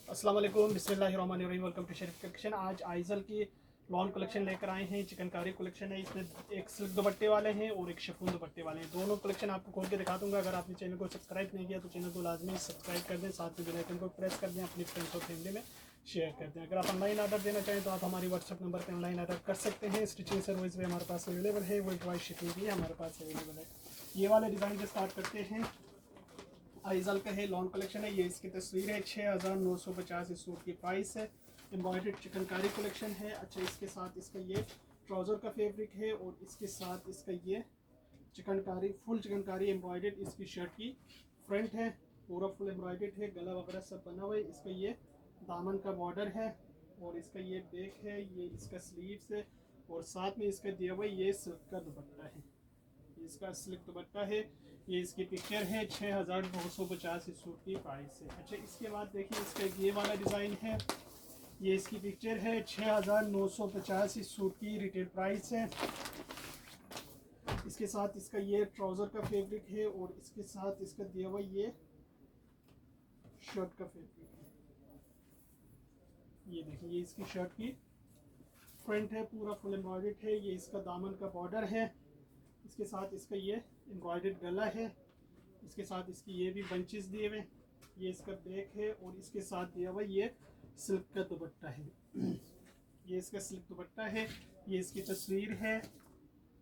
अस्सलाम वालेकुम, बिस्मिल्लाहिर्रहमानिर्रहीम। Welcome to Sharif collection. आज आइजल की लॉन कलेक्शन लेकर आए हैं। चिकनकारी कलेक्शन है। इसमें एक सिल्क दुपट्टे वाले हैं और एक शिफॉन दुपट्टे वाले हैं। दोनों कलेक्शन आपको खोल के दिखा दूंगा। अगर आपने चैनल को सब्सक्राइब नहीं किया तो चैनल को लाजमी सब्सक्राइब कर दें, साथ में बेल आइकन को प्रेस कर दें, अपनी फ्रेंड्स और फैमिली में शेयर कर दें। अगर आप ऑनलाइन ऑर्डर देना चाहें तो आप हमारी व्हाट्सअप नंबर पर ऑनलाइन ऑर्डर कर सकते हैं। स्टिचिंग सर्विस भी हमारे पास अवेलेबल है, वर्ल्ड वाइड शिपिंग भी हमारे पास अवेलेबल है। ये वाले डिज़ाइन से स्टार्ट करते हैं। आइजल का है, लॉन कलेक्शन है। ये इसकी तस्वीर है। 6950 इस सूट की प्राइस है। एम्ब्रॉयडर्ड चिकनकारी कलेक्शन है। अच्छा, इसके साथ इसका ये ट्राउज़र का फैब्रिक है और इसके साथ इसका ये चिकनकारी, फुल चिकनकारी एम्ब्रॉयडर्ड इसकी शर्ट की फ्रंट है। पूरा फुल एम्ब्रॉयडर्ड है, गला वगैरह सब बना हुआ है। इसका ये दामन का बॉर्डर है और इसका ये बैक है, ये इसका स्लीव्स है और साथ में इसका दिया हुआ ये सिल्क का दुपट्टा है। इसका सिल्क दुपट्टा है। ये इसकी पिक्चर है। 6250 इस सूट की प्राइस है। अच्छा, इसके बाद देखिए इसका ये वाला डिज़ाइन है। ये इसकी पिक्चर है। 6950 इस सूट की रिटेल प्राइस है। इसके साथ इसका ये ट्राउज़र का फैब्रिक है और इसके साथ इसका दिया हुआ ये शर्ट का फैब्रिक है। ये देखिए, ये इसकी शर्ट की फ्रंट है, पूरा फुल एम्ब्रॉयडर्ड है। ये इसका दामन का बॉर्डर है। इसके साथ इसका ये एम्ब्रॉयडर्ड गला है। इसके साथ इसकी ये भी बंचेस दिए हुए। ये इसका बैक है और इसके साथ दिया हुआ ये सिल्क का दुपट्टा है। ये इसका सिल्क दुपट्टा है। ये इसकी तस्वीर है।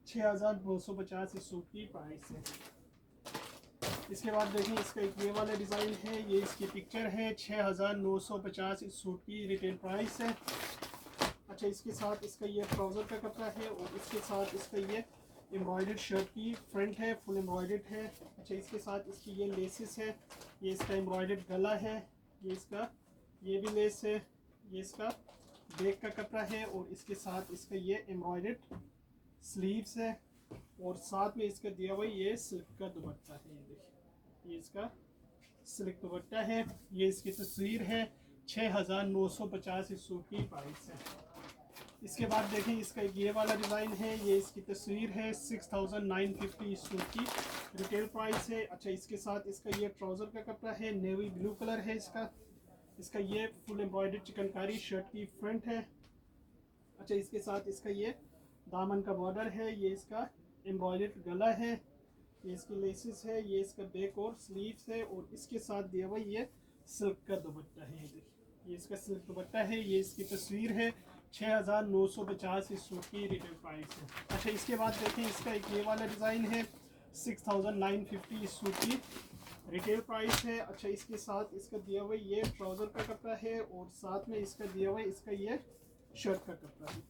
6250 इस सूट की प्राइस है। इसके बाद देखिए इसका एक ये वाला डिज़ाइन है। ये इसकी पिक्चर है। 6950 इस सूट की रिटेल प्राइस है। अच्छा, इसके साथ इसका ये ट्राउज़र का कपड़ा है और इसके साथ इसका ये एम्ब्रॉयडर्ड शर्ट की फ्रंट है, फुल एम्ब्रॉयडर्ड है। अच्छा, इसके साथ इसकी ये लेसेस है। ये इसका एम्ब्रॉयडर्ड गला है। ये इसका ये भी लेस है। ये इसका बैक का कपड़ा है और इसके साथ इसका ये एम्ब्रॉयडर्ड स्लीव्स है और साथ में इसका दिया हुआ ये सिल्क का दुपट्टा है। ये देखिए, ये इसका सिल्क दुपट्टा है। ये इसकी तस्वीर है। 6950 इस सूट की प्राइस है। इसके बाद देखें इसका एक ये वाला डिज़ाइन है। ये इसकी तस्वीर है। 6950 इस सूट की रिटेल प्राइस है। अच्छा, इसके साथ इसका ये ट्राउज़र का कपड़ा है, नेवी ब्लू कलर है इसका। इसका ये फुल एम्ब्रॉयडर्ड चिकनकारी शर्ट की फ्रंट है। अच्छा, इसके साथ इसका ये दामन का बॉर्डर है। ये इसका एम्ब्रॉयडर्ड गला है। ये इसकी लेसेस है। ये इसका बैक और स्लीव्स है और इसके साथ दिया हुआ ये सिल्क का दुपट्टा है। ये देखिए, ये इसका सिल्क दुपट्टा है। ये इसकी तस्वीर है। 6950 इस सूट की रिटेल प्राइस है। अच्छा, इसके बाद देखें इसका एक ये वाला डिज़ाइन है। 6950 इस सूट की रिटेल प्राइस है। अच्छा, इसके साथ इसका दिया हुआ ये ट्राउज़र का कपड़ा है और साथ में इसका दिया हुआ इसका ये शर्ट का कपड़ा है।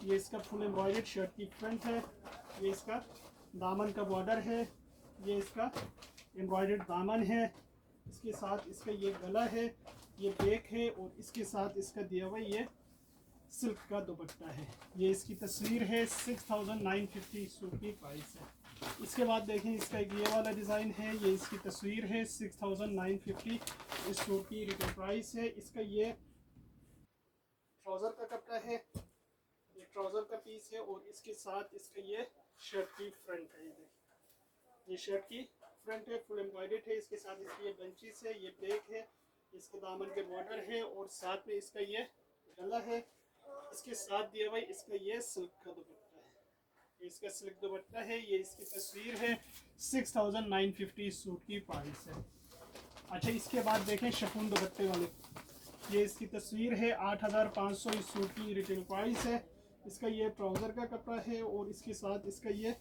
ये इसका फुल एम्ब्रॉयडर्ड शर्ट की फ्रंट है। ये इसका दामन का बॉर्डर है। ये इसका एम्ब्रॉयडर्ड दामन है। इसके साथ इसका ये गला है, ये बैक है और इसके साथ इसका दिया हुआ ये सिल्क का दुपट्टा है। ये इसकी तस्वीर है। 6950 सूट की प्राइस है। इसके बाद देखें इसका एक ये वाला डिज़ाइन है। ये इसकी तस्वीर है। 6950 इस सूट की रिटेल प्राइस है। इसका ये ट्राउज़र का कपड़ा है, ये ट्राउज़र का पीस है और इसके साथ इसका ये शर्ट की फ्रंट है। ये देखिए, ये शर्ट की फ्रंट है, फुल एम्ब्रॉयडर्ड है। इसके साथ इसकी ये बंचेस है, ये बैक है, इसके दामन के बॉर्डर है और साथ में इसका ये गला है। इसके साथ दिया हुआ इसका ये सिल्क का दुपट्टा है। ये इसका सिल्क दुपट्टा है। ये इसकी तस्वीर है। 6950 सूट की प्राइस है। अच्छा, इसके बाद देखें शिफॉन दुपट्टे वाले। ये इसकी तस्वीर है। 8500 इस सूट की रिटेल प्राइस है। इसका ये ट्राउज़र का कपड़ा है और इसके साथ इसका ये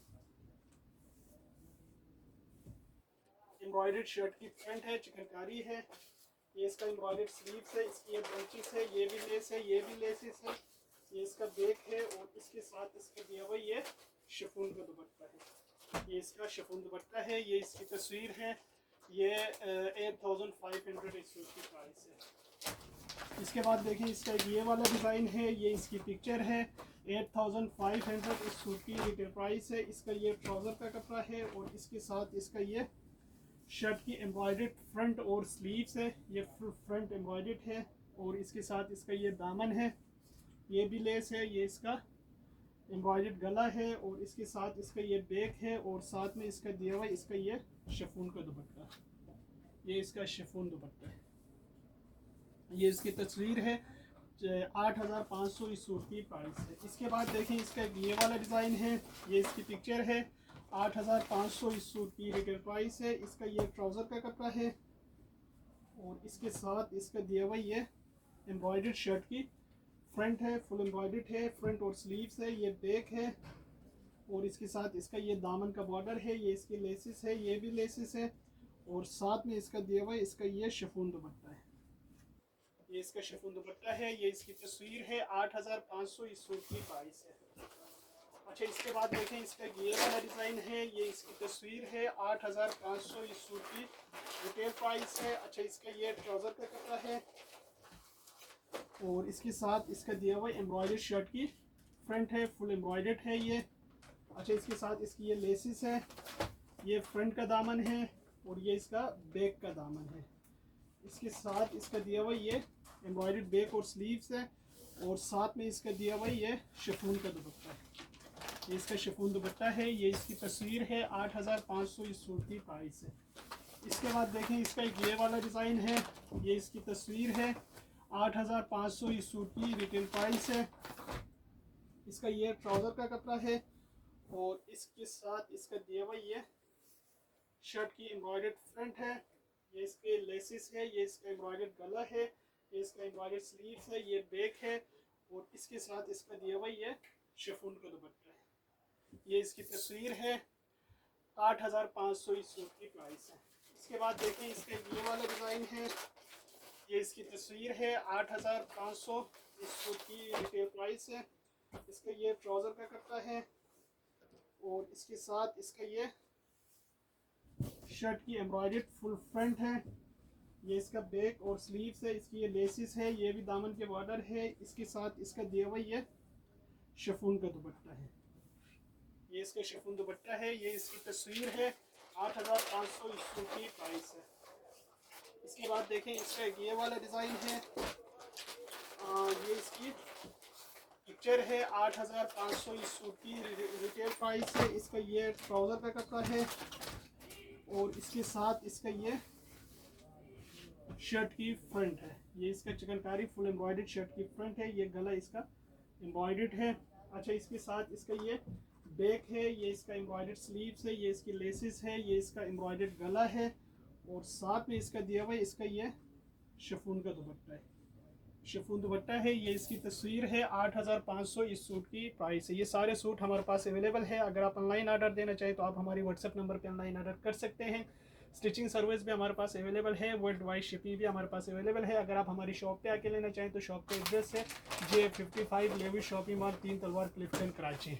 एम्ब्रॉयडर्ड शर्ट की फ्रंट है, चिकनकारी है। ये इसका एम्ब्रॉयडर्ड स्लीव्स है। इसकी ये बंचेस है, ये भी लेस है, ये भी लेसेस है। ये इसका बैक है और इसके साथ इसका दिया हुआ ये शिफॉन का दुपट्टा है। ये इसका शिफॉन दुपट्टा है। ये इसकी तस्वीर है। ये 8500 इस सूट की प्राइस है। इसके बाद देखें इसका एक ये वाला डिज़ाइन है। ये इसकी पिक्चर है। 8500 इस सूट की रिटेल प्राइस है। इसका ये ट्राउज़र का कपड़ा है और इसके साथ इसका ये शर्ट की एम्ब्रॉयडर्ड फ्रंट और स्लीव्स है। ये फ्रंट एम्ब्रॉयडर्ड है और इसके साथ इसका ये दामन है, ये भी लेस है। ये इसका एम्ब्रॉयडर्ड गला है और इसके साथ इसका ये बैक है और साथ में इसका दिया हुआ इसका ये शिफॉन का दुपट्टा। ये इसका शिफॉन दुपट्टा है। ये इसकी तस्वीर है। 8,500 इस सूट की प्राइस है। इसके बाद देखें इसका ये वाला डिज़ाइन है, ये इसकी पिक्चर है। 8,500 इस सूट की रिटेल प्राइस है। इसका ये ट्राउज़र का कपड़ा है और इसके साथ इसका दिया हुआ ये एम्ब्रॉयडर्ड शर्ट की फ्रंट है, फुल एम्ब्रॉयडर्ड है, फ्रंट और स्लीव्स है, ये बैक है और इसके साथ इसका ये दामन का बॉर्डर है, ये इसकी लेसिस है, ये भी लेसिस है और साथ में इसका दिया हुआ इसका ये शिफॉन दुपट्टा है। ये इसका शिफॉन दुपट्टा है, ये इसकी तस्वीर है। 8,500 इस सूट की प्राइस है। अच्छा, इसके बाद देखें इसका ये वाला डिज़ाइन है, ये इसकी तस्वीर है। 8,500 इस सूट की रिटेल प्राइस है। अच्छा, इसका ये ट्राउज़र का कपड़ा है और इसके साथ इसका दिया हुआ एम्ब्रॉयडर्ड शर्ट की फ्रंट है, फुल एम्ब्रॉयडर्ड है ये। अच्छा, इसके साथ इसकी ये लेसिस है, ये फ्रंट का दामन है और ये इसका बैक का दामन है। इसके साथ इसका दिया हुआ ये एम्ब्रॉयडर्ड बैक और स्लीव्स है और साथ में इसका दिया हुआ ये शिफॉन का दुपट्टा है। ये इसका शिफॉन दुपट्टा है, ये इसकी तस्वीर है। 8,500 इस सूट की प्राइस है। इसके बाद देखें इसका एक ये वाला डिज़ाइन है, ये इसकी तस्वीर है। 8,500 इस सूट की रिटेल प्राइस है। इसका ये ट्राउज़र का कपड़ा है और इसके साथ इसका दिया हुआ ये शर्ट की एम्ब्रॉयडर्ड फ्रंट है, ये इसके लेसिस है, ये इसका एम्ब्रॉयडर्ड गला है, ये इसका एम्ब्रॉयडर्ड स्लीव्स है, ये बैक है और इसके साथ इसका दिया हुआ ये शिफॉन का दुपट्टा है। ये इसकी तस्वीर है। 8,500 इस सूट की प्राइस है। इसके बाद देखें इसका ये वाला डिज़ाइन है, ये इसकी तस्वीर है। 8,500 इस सूट की रिटेल प्राइस है। इसका ये ट्राउज़र का कपड़ा है और इसके साथ इसका ये शर्ट की एम्ब्रॉयडर्ड फुल फ्रंट है, ये इसका बैक और स्लीव्स है, इसकी ये लेसिस है, ये भी दामन के बॉर्डर है। इसके साथ इसका दिया हुआ ये शिफॉन का दुपट्टा है, ये इसका शिफॉन दुपट्टा है, ये इसकी तस्वीर है। 8,500 इस सूट की प्राइस है। इसके बाद देखें इसका ये वाला डिज़ाइन है, ये इसकी पिक्चर है। 8,500 इस सूट की रिटेल प्राइस है। इसका ये ट्राउज़र का कपड़ा है और इसके साथ इसका ये शर्ट की फ्रंट है, ये इसका चिकनकारी फुल एम्ब्रॉयडर्ड शर्ट की फ्रंट है, ये गला इसका एम्ब्रॉयडर्ड है। अच्छा, इसके साथ इसका ये बैक है, ये इसका एम्ब्रॉयडर्ड स्लीव्स है, ये इसकी लेसिस है, ये इसका एम्ब्रॉयडर्ड गला है और साथ में इसका दिया हुआ इसका ये शिफॉन का दुपट्टा है, शिफॉन दुपट्टा है, ये इसकी तस्वीर है। 8,500 इस सूट की प्राइस है। ये सारे सूट हमारे पास अवेलेबल है। अगर आप ऑनलाइन ऑर्डर देना चाहें तो आप हमारी व्हाट्सएप नंबर पे ऑनलाइन ऑर्डर कर सकते हैं। स्टिचिंग सर्विस भी हमारे पास अवेलेबल है, वर्ल्ड वाइड शिपिंग भी हमारे पास अवेलेबल है। अगर आप हमारी शॉप पे आके लेना चाहें तो शॉप का एड्रेस है J55 लेवी शॉपिंग मॉल 3 तलवार क्लिफ्टन कराची।